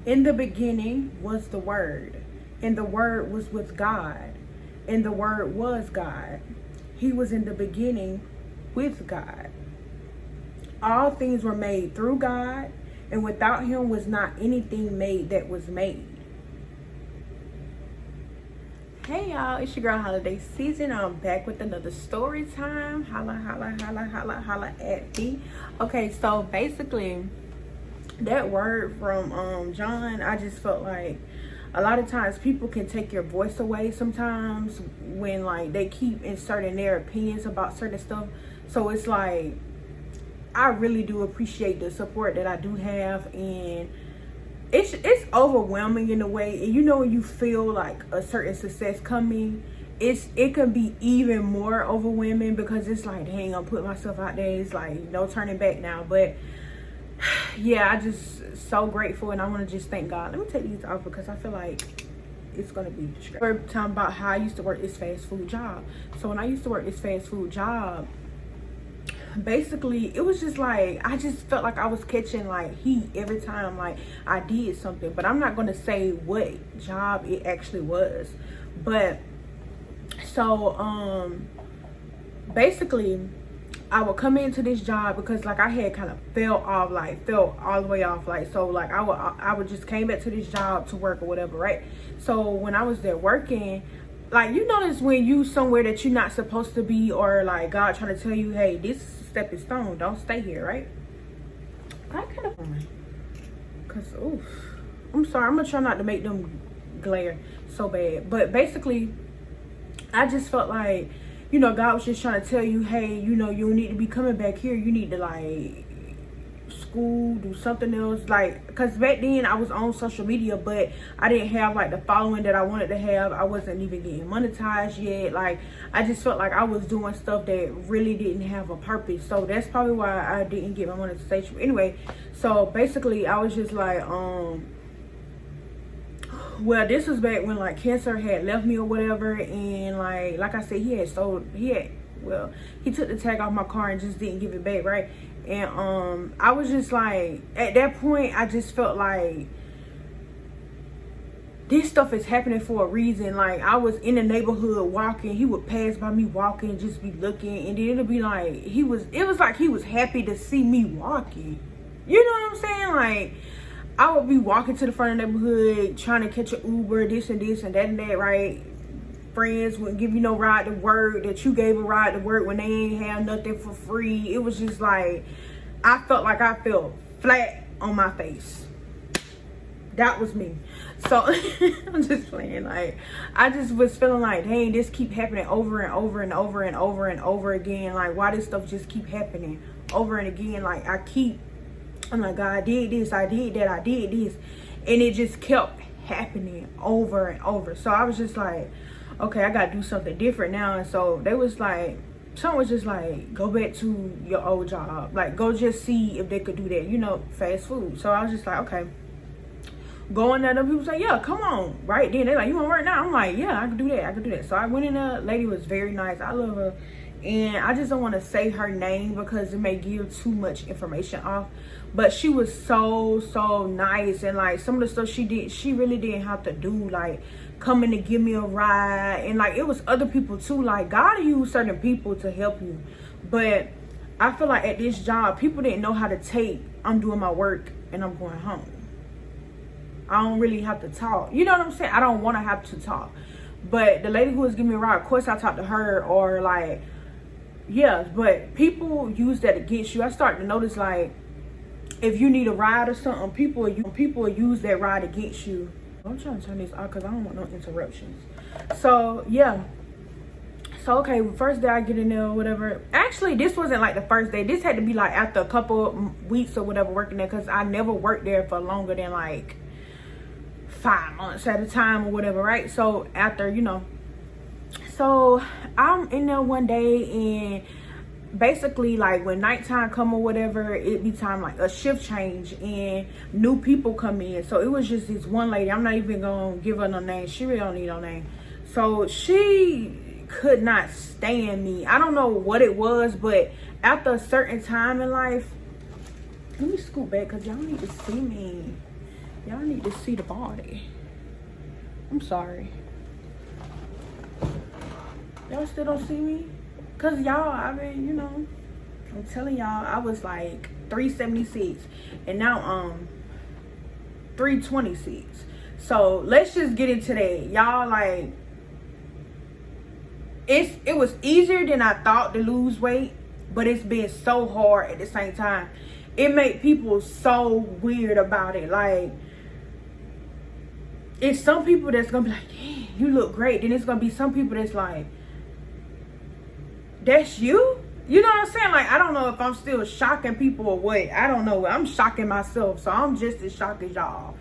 In the beginning was the Word, and the Word was with God, and the Word was God. He was in the beginning with God. All things were made through God, and without him was not anything made that was made. Hey y'all, it's your girl Holiday Season. I'm back with another story time. Holla, holla, holla, holla, holla at me. Okay, so basically that word from John, I just felt like a lot of times people can take your voice away sometimes when like they keep inserting their opinions about certain stuff. So it's like I really do appreciate the support that I do have, and it's overwhelming in a way. And you know, when you feel like a certain success coming, it can be even more overwhelming because it's like, dang, I'm putting myself out there. It's like no turning back now. But yeah, I just so grateful, and I want to just thank God. Let me take these off because I feel like it's gonna be distracting. We're talking about how I used to work this fast food job. So when I used to work this fast food job, basically it was just like I just felt like I was catching like heat every time like I did something. But I'm not gonna say what job it actually was. But so basically I would come into this job because like I had kind of fell all the way off, like, so like I would just came back to this job to work or whatever, right? So when I was there working, like, you notice when you somewhere that you're not supposed to be, or like God trying to tell you, hey, this is a stepping stone, don't stay here, right? I kind of, because oof, I'm sorry, I'm gonna try not to make them glare so bad. But basically I just felt like, you know, God was just trying to tell you, hey, you know, you need to be coming back here. You need to like school, do something else. Like, because back then I was on social media, but I didn't have like the following that I wanted to have. I wasn't even getting monetized yet. Like, I just felt like I was doing stuff that really didn't have a purpose. So that's probably why I didn't get my monetization. Anyway, so basically I was just like, well, this was back when like cancer had left me or whatever, and like I said, he took the tag off my car and just didn't give it back, right? And I was just like, at that point I just felt like this stuff is happening for a reason. Like, I was in the neighborhood walking, he would pass by me walking, just be looking, and then it'll be like it was like he was happy to see me walking. You know what I'm saying? Like, I would be walking to the front of the neighborhood trying to catch an Uber, this and this and that, right? Friends wouldn't give you no ride to work, that you gave a ride to work when they ain't have nothing for free. It was just like, I felt like I felt flat on my face. That was me. So I'm just playing. Like, I just was feeling like, dang, this keep happening over and over and over and over and over again. Like, why this stuff just keep happening over and again? Like, I'm like, God, I did this, I did that, I did this. And it just kept happening over and over. So I was just like, okay, I got to do something different now. And so they was like, someone was just like, go back to your old job. Like, go just see if they could do that, you know, fast food. So I was just like, okay. Going at them, people say, yeah, come on. Right then, they're like, you want to work now? I'm like, yeah, I can do that, I can do that. So I went in there. Lady was very nice. I love her. And I just don't want to say her name because it may give too much information off. But she was so nice. And like, some of the stuff she did, she really didn't have to do, like coming to give me a ride. And like, it was other people too. Like, God used certain people to help you. But I feel like at this job, people didn't know how to take, I'm doing my work and I'm going home. I don't really have to talk. You know what I'm saying? I don't want to have to talk. But the lady who was giving me a ride, of course I talked to her, or like, yeah, but people use that against you. I started to notice, like, if you need a ride or something, people use that ride against you. I'm trying to turn this off because I don't want no interruptions. So yeah, so okay, first day I get in there or whatever. Actually, this wasn't like the first day. This had to be like after a couple weeks or whatever working there, because I never worked there for longer than like 5 months at a time or whatever, right? So after, you know, so I'm in there one day, and basically like when nighttime come or whatever, it be time like a shift change and new people come in. So it was just this one lady, I'm not even gonna give her no name, she really don't need no name. So she could not stand me. I don't know what it was, but after a certain time in life, let me scoot back because y'all need to see me. Y'all need to see the body. I'm sorry. Y'all still don't see me? Cause y'all, I mean, you know, I'm telling y'all, I was like 376 and now 326. So let's just get into that. Y'all, like, it was easier than I thought to lose weight, but it's been so hard at the same time. It made people so weird about it. Like, it's some people that's gonna be like, damn, you look great. Then it's gonna be some people that's like, that's you? You know what I'm saying? Like, I don't know if I'm still shocking people or what. I don't know. I'm shocking myself. So I'm just as shocked as y'all.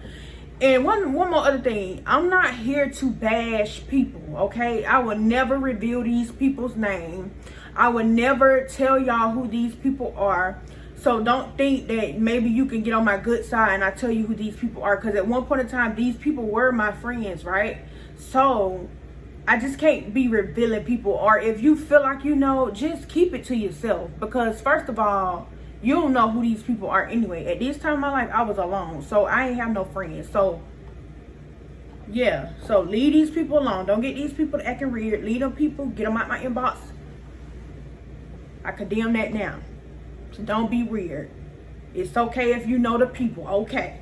And one more other thing. I'm not here to bash people, okay? I will never reveal these people's name. I will never tell y'all who these people are. So don't think that maybe you can get on my good side and I tell you who these people are. Because at one point in time, these people were my friends, right? So I just can't be revealing people. Or if you feel like you know, just keep it to yourself. Because first of all, you don't know who these people are anyway. At this time in my life, I was alone. So I ain't have no friends. So yeah. So leave these people alone. Don't get these people acting weird. Leave them people. Get them out my inbox. I condemn that now. So don't be weird. It's okay if you know the people. Okay.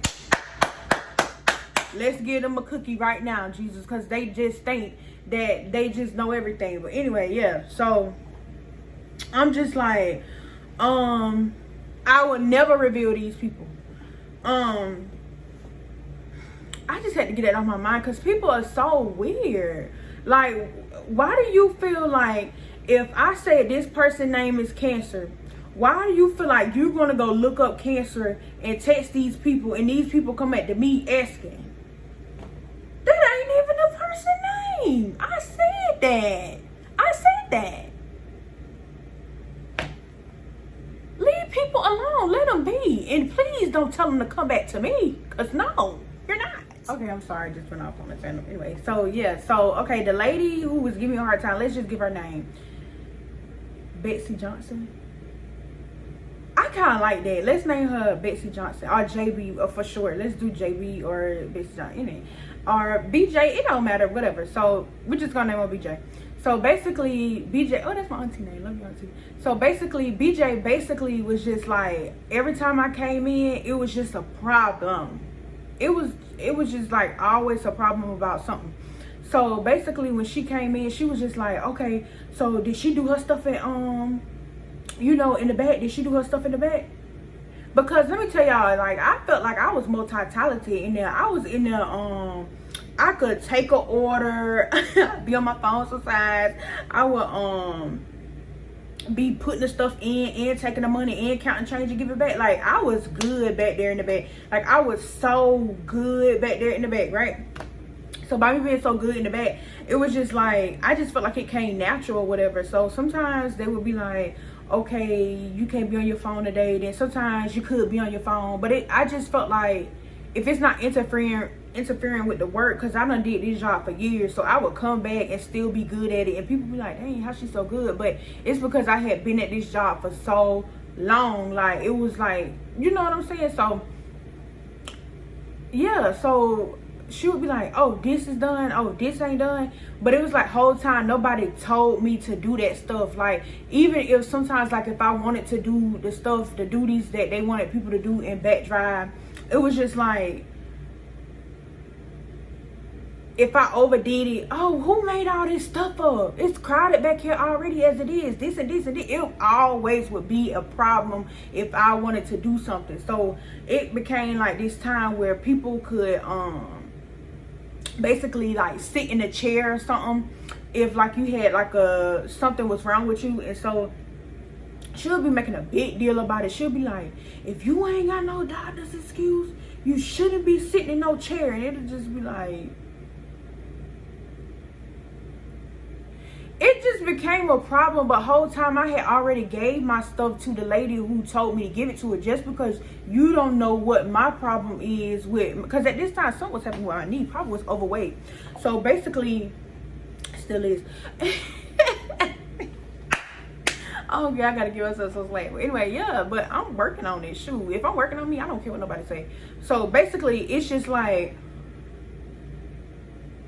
Let's give them a cookie right now, Jesus. Because they just think that they just know everything. But anyway, yeah. So I'm just like, I would never reveal these people. I just had to get that off my mind because people are so weird. Like, why do you feel like if I say this person's name is Cancer, why do you feel like you're going to go look up Cancer and text these people and these people come back to me asking? That ain't even the person's name. I said that. Leave people alone. Let them be. And please don't tell them to come back to me. Because no, you're not. Okay, I'm sorry. I just went off on the channel. Anyway, so yeah. So, okay, the lady who was giving me a hard time, let's just give her name. Betsy Johnson. I kind of like that. Let's name her Betsy Johnson. Or JB for short. Let's do JB or Betsy Johnson. Or BJ. It don't matter. Whatever. So, we're just going to name her BJ. So basically, BJ, oh, that's my auntie name. Love you, auntie. So basically, BJ basically was just like, every time I came in, it was just a problem. It was just like always a problem about something. So basically, when she came in, she was just like, okay, so did she do her stuff at, you know, in the back? Did she do her stuff in the back? Because let me tell y'all, like, I felt like I was multi-talented in there. I was in there, I could take an order, be on my phone sometimes. I would be putting the stuff in and taking the money and counting change and give it back. Like, I was good back there in the back. Like, I was so good back there in the back, right? So by me being so good in the back, it was just like, I just felt like it came natural or whatever. So sometimes they would be like, okay, you can't be on your phone today. Then sometimes you could be on your phone. But I just felt like if it's not interfering with the work, because I done did this job for years, so I would come back and still be good at it, and people be like, dang, how she so good? But it's because I had been at this job for so long. Like, it was like, you know what I'm saying? So yeah, so she would be like, oh, this is done, oh, this ain't done. But it was like whole time nobody told me to do that stuff. Like, even if sometimes, like, if I wanted to do the stuff, the duties that they wanted people to do in back drive, it was just like, if I overdid it, oh, who made all this stuff up? It's crowded back here already as it is. This and this and this. It always would be a problem if I wanted to do something. So it became like this time where people could basically like sit in a chair or something if like you had like something was wrong with you. And so she'll be making a big deal about it. She'll be like, if you ain't got no doctor's excuse, you shouldn't be sitting in no chair. And it'll just be like, it just became a problem. But whole time I had already gave my stuff to the lady who told me to give it to her, just because you don't know what my problem is with, because at this time something was happening with my knee, probably was overweight. So basically, still is. Oh yeah, I gotta give myself some slack. But anyway, yeah, but I'm working on it. Shoot, if I'm working on me, I don't care what nobody say. So basically, it's just like,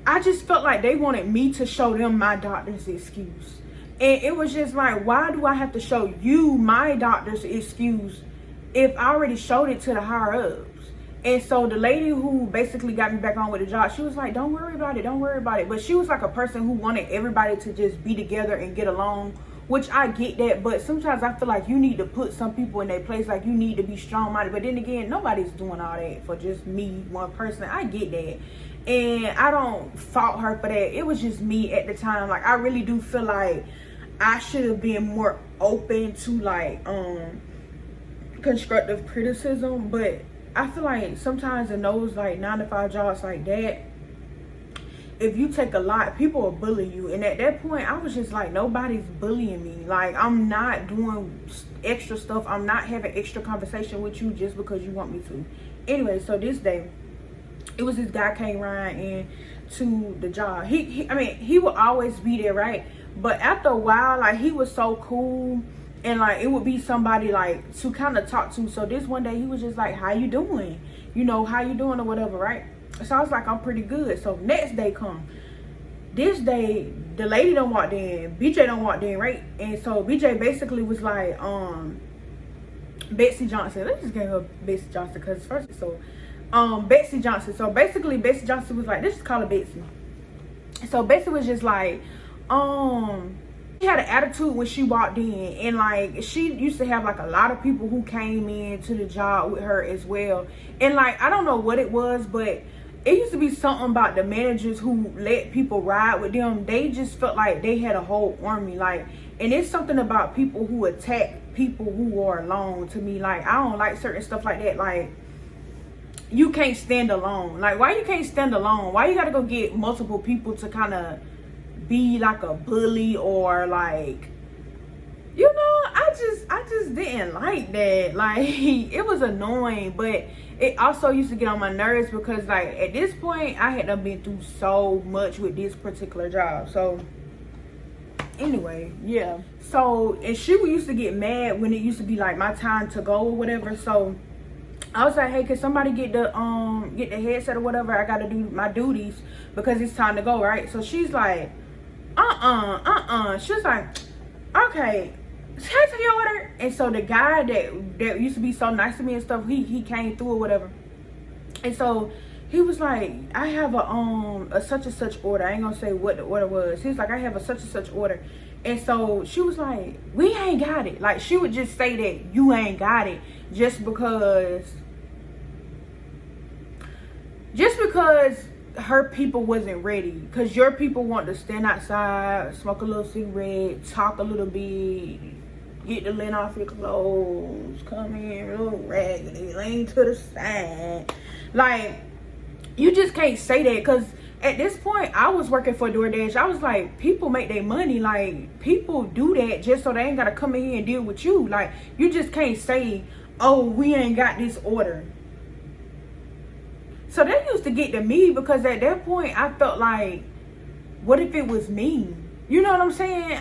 I just felt like they wanted me to show them my doctor's excuse. And it was just like, why do I have to show you my doctor's excuse if I already showed it to the higher ups? And so the lady who basically got me back on with the job, she was like, don't worry about it, don't worry about it. But she was like a person who wanted everybody to just be together and get along, which I get that. But sometimes I feel like you need to put some people in their place, like you need to be strong-minded. But then again, nobody's doing all that for just me, one person. I get that. And I don't fault her for that. It was just me at the time. Like, I really do feel like I should have been more open to like constructive criticism. But I feel like sometimes in those like 9-to-5 jobs like that, if you take a lot, people will bully you. And at that point, I was just like, nobody's bullying me. Like, I'm not doing extra stuff. I'm not having extra conversation with you just because you want me to. Anyway, so this day, it was this guy came around and to the job. I mean, he would always be there, right? But after a while, like, he was so cool, and like, it would be somebody like to kind of talk to. So this one day, he was just like, how you doing? You know, how you doing or whatever, right? So I was like, I'm pretty good. So next day come. This day, the lady done walked in. BJ done walked in, right? And so BJ basically was like, Betsy Johnson. Let's just get her Betsy Johnson because first, so Betsy Johnson. So basically, Betsy Johnson was like, let's just call her Betsy. So Betsy was just like, she had an attitude when she walked in, and like, she used to have like a lot of people who came in to the job with her as well. And like, I don't know what it was, but it used to be something about the managers who let people ride with them. They just felt like they had a whole army. Like, and it's something about people who attack people who are alone to me. Like, I don't like certain stuff like that. Like, you can't stand alone. Like, why you can't stand alone? Why you gotta go get multiple people to kind of be like a bully, or like, you know, I just didn't like that. Like, it was annoying, but it also used to get on my nerves because like, at this point, I had done been through so much with this particular job. So anyway, yeah. So, and she used to get mad when it used to be like my time to go or whatever. So I was like, hey, can somebody get the headset or whatever? I gotta do my duties because it's time to go, right? So she's like, she was like, okay, take your order. And so the guy that used to be so nice to me and stuff, he came through or whatever. And so he was like, I have a such and such order. I ain't gonna say what the order was. He was like, I have a such and such order. And so she was like, we ain't got it. Like, she would just say that you ain't got it just because her people wasn't ready, because your people want to stand outside, smoke a little cigarette, talk a little bit, get the lint off your clothes, come in a little raggedy, lean to the side. Like, you just can't say that, because at this point, I was working for DoorDash. I was like, people make their money. Like, people do that just so they ain't got to come in here and deal with you. Like, you just can't say, oh, we ain't got this order. So that used to get to me, because at that point, I felt like, what if it was me? You know what I'm saying?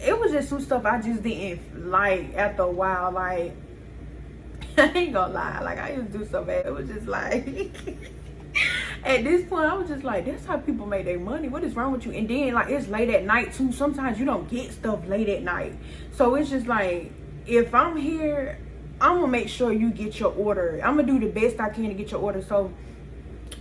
It was just some stuff I just didn't like after a while. Like, I ain't gonna lie. Like, I used to do so bad. It was just like, at this point, I was just like, that's how people make their money. What is wrong with you? And then, like, it's late at night, too. Sometimes you don't get stuff late at night. So it's just like, if I'm here, I'm gonna make sure you get your order. I'm gonna do the best I can to get your order. So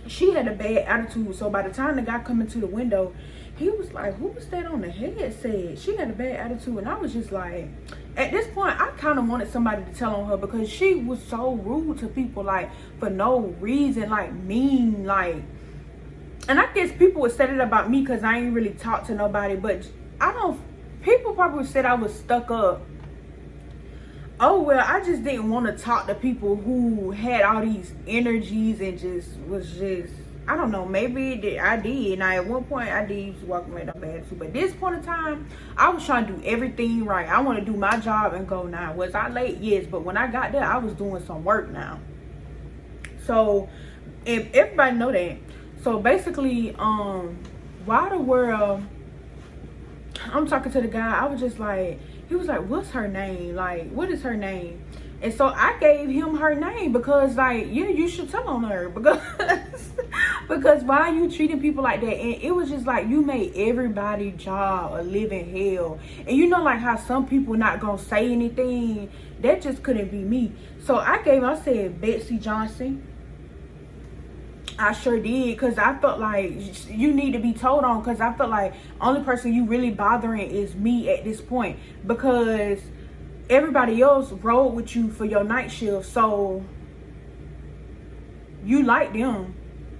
she had a bad attitude. So by the time the guy come into the window, he was like, who was that on the headset? She had a bad attitude. And I was just like, at this point, I kind of wanted somebody to tell on her, because she was so rude to people, like, for no reason, like, mean, like. And I guess people would say it about me because I ain't really talked to nobody. But people probably said I was stuck up. Oh, well, I just didn't want to talk to people who had all these energies and I don't know, maybe I did. Now, at one point, I did used to walk away with a bad attitude. But this point in time, I was trying to do everything right. I want to do my job and go now. Was I late? Yes. But when I got there, I was doing some work now. So, if everybody know that. So, basically, why the world, I'm talking to the guy. I was just like, He was like, what's her name? Like, what is her name? And so I gave him her name because, like, yeah, you should tell on her because because why are you treating people like that? And it was just like, you made everybody's job a living hell. And you know, like how some people not gonna say anything. That just couldn't be me. So I said Betsy Johnson. I sure did, because I felt like you need to be told on, because I felt like only person you really bothering is me at this point, because everybody else rode with you for your night shift, so you like them.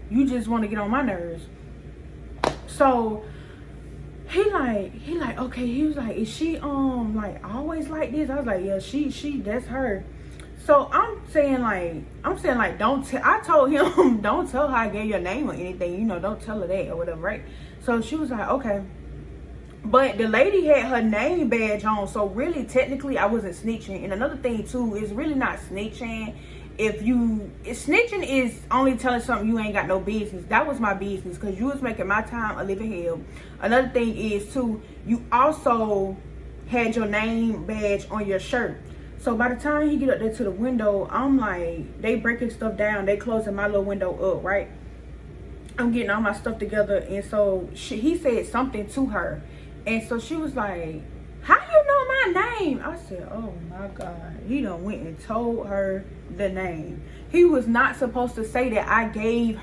You just want to get on my nerves. So he like, okay, he was like, is she like always like this? I was like, yeah, she that's her. So I'm saying like, don't tell. I told him, don't tell her I gave your name or anything. You know, don't tell her that or whatever, right? So she was like, okay. But the lady had her name badge on, so really, technically, I wasn't snitching. And another thing too is really not snitching. Snitching is only telling something you ain't got no business. That was my business, because you was making my time a living hell. Another thing is too, you also had your name badge on your shirt. So by the time he get up there to the window, I'm like, they breaking stuff down. They closing my little window up, right? I'm getting all my stuff together. And so he said something to her. And so she was like, how you know my name? I said, oh my God. He done went and told her the name. He was not supposed to say that. I gave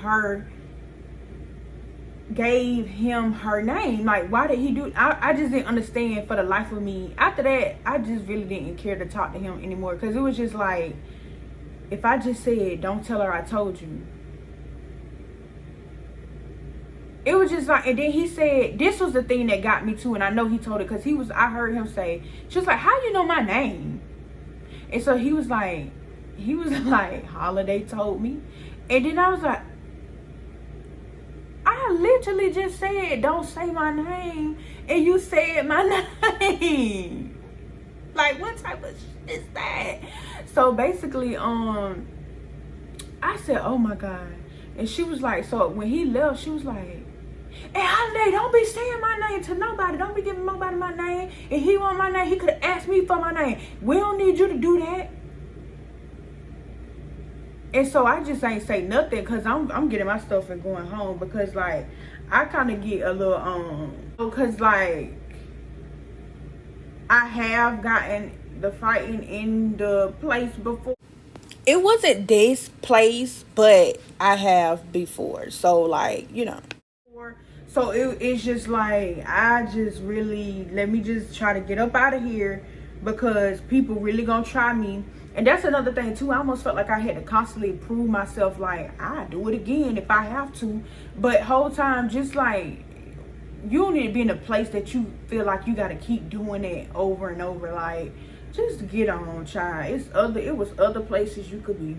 him her name. Like, why did he do it? I just didn't understand for the life of me. After that, I just really didn't care to talk to him anymore, because it was just like, if I just said, don't tell her I told you, it was just like. And then he said, this was the thing that got me too, and I know he told it, because I heard him say, she was like, how you know my name? And so he was like, Holiday told me. And then I was like, I literally just said, don't say my name, and you said my name. Like, what type of shit is that? So basically, I said, oh my God. And she was like, so when he left, she was like, hey, Holiday, don't be saying my name to nobody. Don't be giving nobody my name. If he want my name, he could have asked me for my name. We don't need you to do that. And so I just ain't say nothing, because I'm getting my stuff and going home, because like I kind of get a little because like I have gotten the fighting in the place before. It wasn't this place, but I have before. So like, you know. So it's just like, I just really, let me just try to get up out of here, because people really gonna try me. And that's another thing too. I almost felt like I had to constantly prove myself, like, I do it again if I have to. But whole time, just like, you don't need to be in a place that you feel like you gotta keep doing it over and over. Like, just get on, child. It was other places you could be.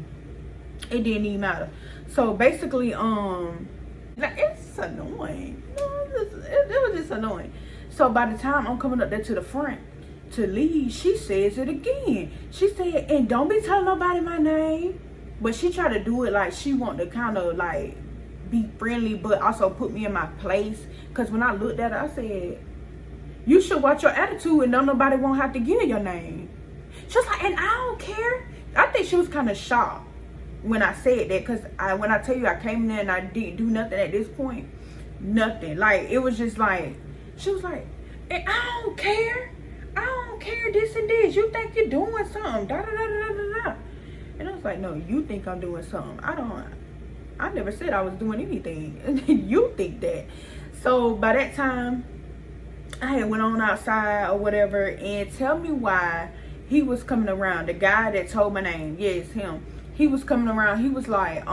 It didn't even matter. So basically, like, it's annoying. It was just annoying. So by the time I'm coming up there to the front to leave, she says it again. She said, and don't be telling nobody my name. But she tried to do it like she want to kind of like be friendly, but also put me in my place. Because when I looked at her, I said, you should watch your attitude, and nobody won't have to give your name. She was like, and I don't care. I think she was kind of shocked when I said that, because when I tell you I came in there and I didn't do nothing at this point, nothing. Like, it was just like, she was like, and I don't care. I don't care this and this. You think you're doing something. Da, da, da, da, da, da. And I was like, no, you think I'm doing something. I never said I was doing anything. You think that. So by that time, I had went on outside or whatever, and tell me why he was coming around. The guy that told my name, yes, him. He was coming around. He was like,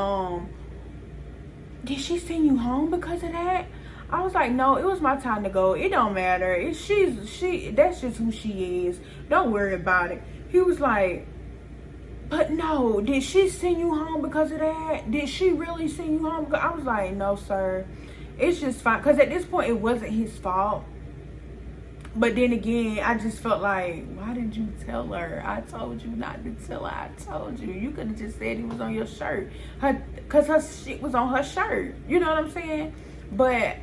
did she send you home because of that? I was like, no, it was my time to go. It don't matter. That's just who she is. Don't worry about it. He was like, but no, did she send you home because of that? Did she really send you home? I was like, no, sir. It's just fine. Because at this point, it wasn't his fault. But then again, I just felt like, why did you tell her? I told you not to tell her. I told you. You could have just said he was on your shirt. Because her shit was on her shirt. You know what I'm saying? But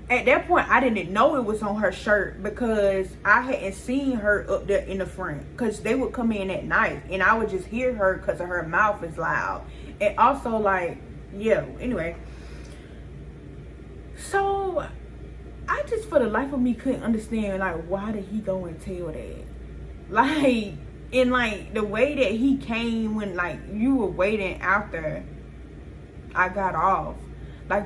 At that point, I didn't know it was on her shirt because I hadn't seen her up there in the front, because they would come in at night and I would just hear her because of her mouth is loud. And also, like, yeah, anyway. So I just, for the life of me, couldn't understand, like, why did he go and tell that? Like, and like the way that he came when, like, you were waiting after I got off, like,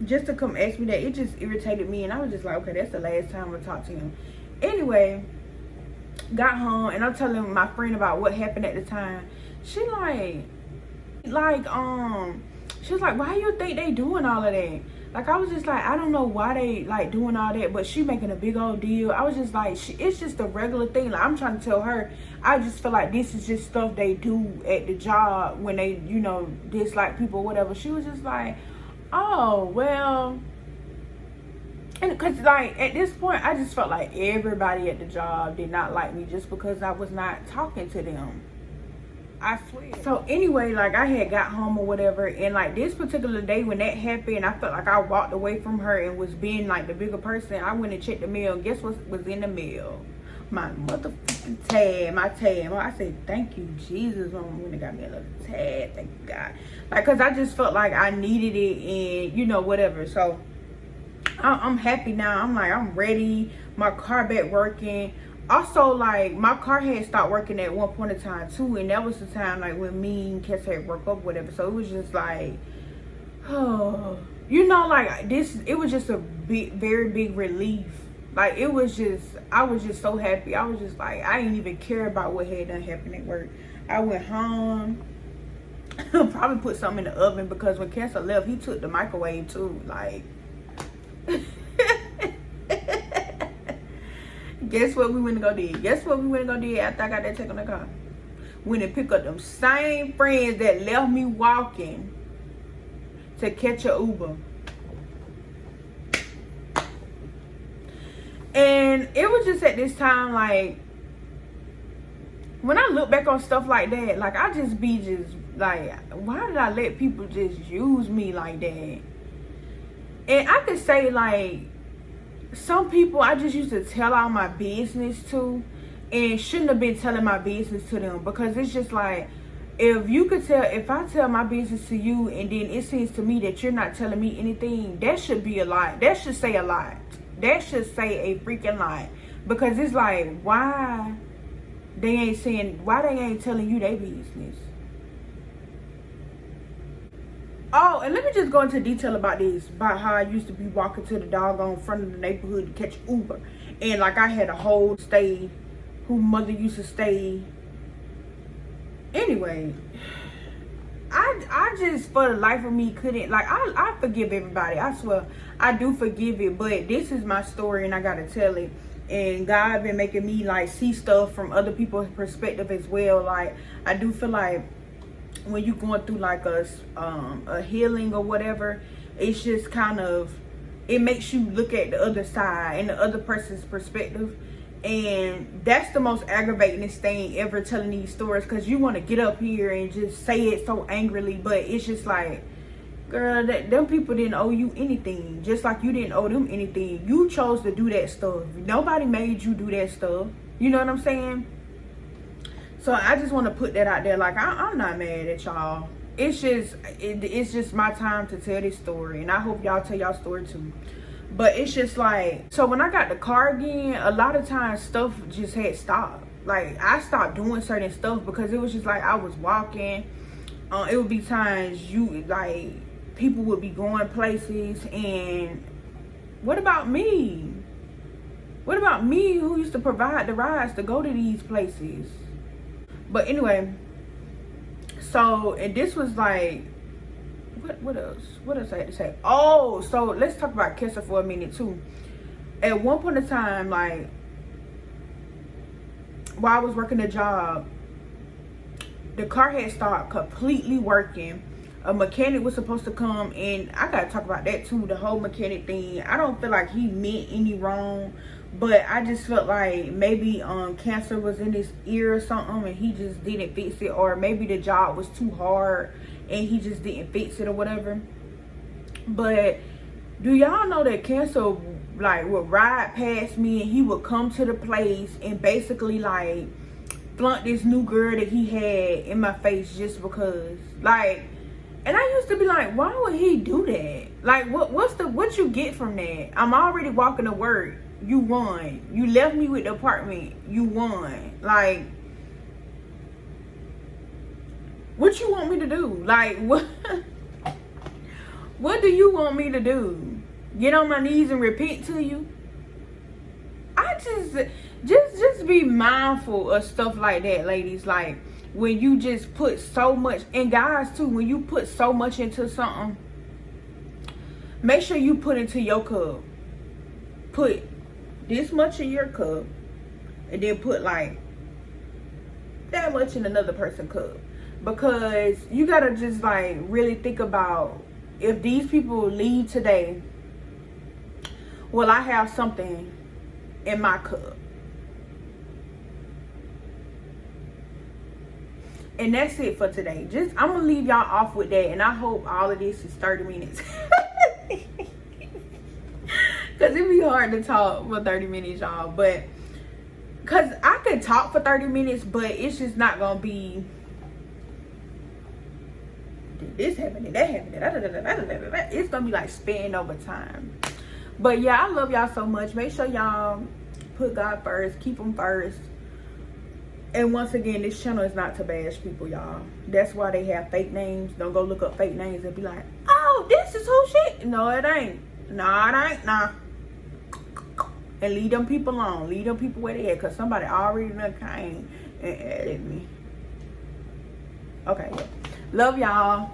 just to come ask me that, it just irritated me. And I was just like, okay, that's the last time I talk to him. Anyway, got home and I'm telling my friend about what happened at the time. She she was like, why you think they doing all of that? Like, I was just like, I don't know why they like doing all that, but she making a big old deal. I was just like, it's just a regular thing. Like, I'm trying to tell her, I just feel like this is just stuff they do at the job when they, you know, dislike people or whatever. She was just like, oh, well, and because, like, at this point, I just felt like everybody at the job did not like me just because I was not talking to them. I swear. So anyway, like, I had got home or whatever, and like this particular day when that happened, I felt like I walked away from her and was being like the bigger person. I went and checked the mail. Guess what was in the mail? My motherfucking tag, my tag. I said, thank you, Jesus. I'm gonna got me a little tag. Thank you, God. Like, cause I just felt like I needed it, and you know, whatever. So I'm happy now. I'm like, I'm ready. My car back working. Also, like, my car had stopped working at one point in time too, and that was the time, like, when me and Kess had broke up, whatever. So it was just like, oh, you know, like, this, it was just a big, very big relief. Like, it was just, I was just so happy. I was just like, I didn't even care about what had done happened at work. I went home, probably put something in the oven, because when Kess left, he took the microwave too. Like, guess what we went to go did? Guess what we went to go did after I got that check on the car? Went and pick up them same friends that left me walking to catch a Uber. And it was just at this time, like, when I look back on stuff like that, like, I just be just like, why did I let people just use me like that? And I could say, like, some people I just used to tell all my business to, and shouldn't have been telling my business to them, because it's just like, if I tell my business to you and then it seems to me that you're not telling me anything, that should be a lie. That should say a lot. That should say a freaking lie. Because it's like, why they ain't telling you their business? Oh, and let me just go into detail about this, about how I used to be walking to the doggone front of the neighborhood to catch Uber. And like, I had a whole stay, who mother used to stay. Anyway, I just, for the life of me, couldn't, like, I forgive everybody. I swear, I do forgive it. But this is my story and I gotta tell it. And God been making me, like, see stuff from other people's perspective as well. Like, I do feel like when you're going through like a healing or whatever, it's just kind of, it makes you look at the other side and the other person's perspective. And that's the most aggravating thing ever, telling these stories, because you want to get up here and just say it so angrily, but it's just like, girl, them people didn't owe you anything, just like you didn't owe them anything. You chose to do that stuff. Nobody made you do that stuff. You know what I'm saying? So I just want to put that out there. Like, I'm not mad at y'all. It's just my time to tell this story, and I hope y'all tell y'all story too. But it's just like, so when I got the car again, a lot of times stuff just had stopped. Like, I stopped doing certain stuff because it was just like, I was walking. It would be times people would be going places, and what about me? What about me, who used to provide the rides to go to these places? But anyway, so, and this was like, what else I had to say? Oh, so let's talk about Kessa for a minute too. At one point in time, like, while I was working a job, the car had started completely working. A mechanic was supposed to come, and I gotta talk about that too, the whole mechanic thing. I don't feel like he meant any wrong, but I just felt like maybe cancer was in his ear or something, and he just didn't fix it, or maybe the job was too hard and he just didn't fix it or whatever. But do y'all know that Cancer like would ride past me and he would come to the place and basically like flaunt this new girl that he had in my face just because, like, and I used to be like, why would he do that? Like, what you get from that? I'm already walking to work. You won. You left me with the apartment. You won. Like, what you want me to do? Like, what? What do you want me to do? Get on my knees and repent to you? I just be mindful of stuff like that, ladies. Like, when you just put so much, and guys too, when you put so much into something, make sure you put into your cup. Put this much in your cup, and then put like that much in another person's cup. Because you gotta just like really think about, if these people leave today, will I have something in my cup? And that's it for today. I'm gonna leave y'all off with that, and I hope all of this is 30 minutes. Cause it'd be hard to talk for 30 minutes, y'all. But cause I could talk for 30 minutes, but it's just not gonna be this happened, that happened, it's gonna be like spinning over time. But yeah, I love y'all so much. Make sure y'all put God first, keep him first. And once again, this channel is not to bash people, y'all. That's why they have fake names. Don't go look up fake names and be like, oh, this is who shit. No, it ain't. No, it ain't. Nah. And leave them people alone. Leave them people where they at. Because somebody already done came and added me. Okay, yeah. Love y'all.